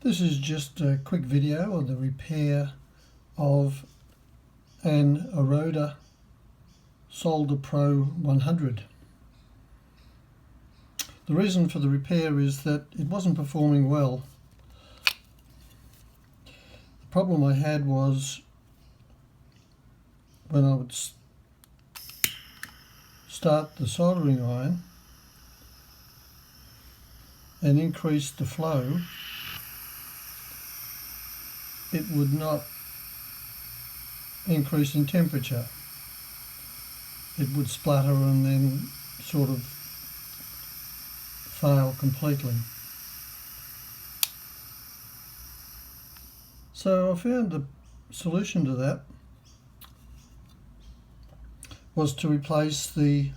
This is just a quick video of the repair of an IRODA Solderpro 100. The reason for the repair is that it wasn't performing well. The problem I had was when I would start the soldering iron and increase the flow, it would not increase in temperature. It would splutter and then sort of fail completely. So I found the solution to that was to replace the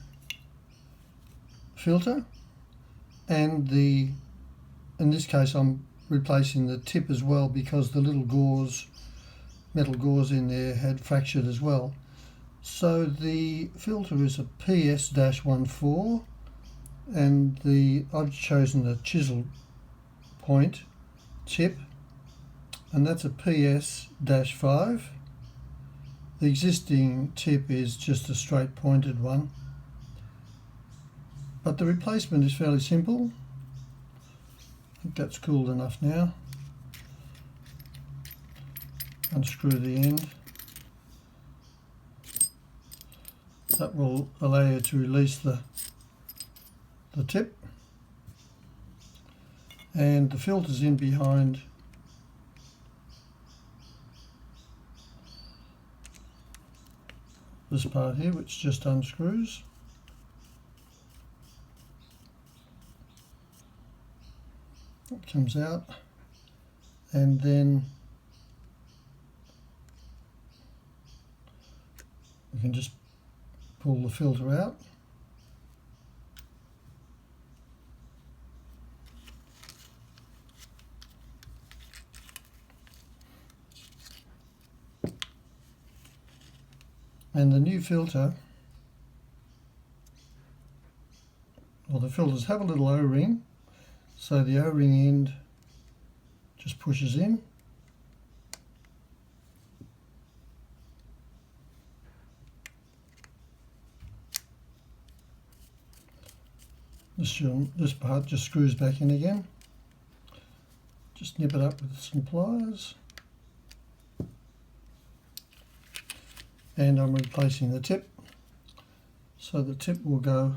filter and in this case I'm replacing the tip as well, because the little metal gauze in there had fractured as well. So the filter is a PS-14 and I've chosen a chisel point tip, and that's a PS-5. The existing tip is just a straight pointed one, but the replacement is fairly simple. I think that's cooled enough now. Unscrew the end. That will allow you to release the tip, and the filter's in behind this part here, which just unscrews. It comes out, and then you can just pull the filter out. And the new filter, well, the filters have a little O-ring, so the O-ring end just pushes in. This part just screws back in again. Just nip it up with some pliers. And I'm replacing the tip. So the tip will go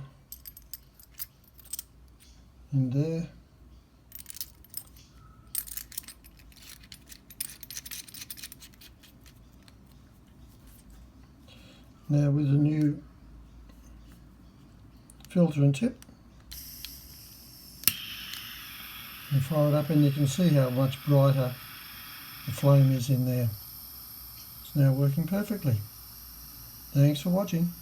in there. Now with the new filter and tip, you fire it up and you can see how much brighter the flame is in there. It's now working perfectly. Thanks for watching.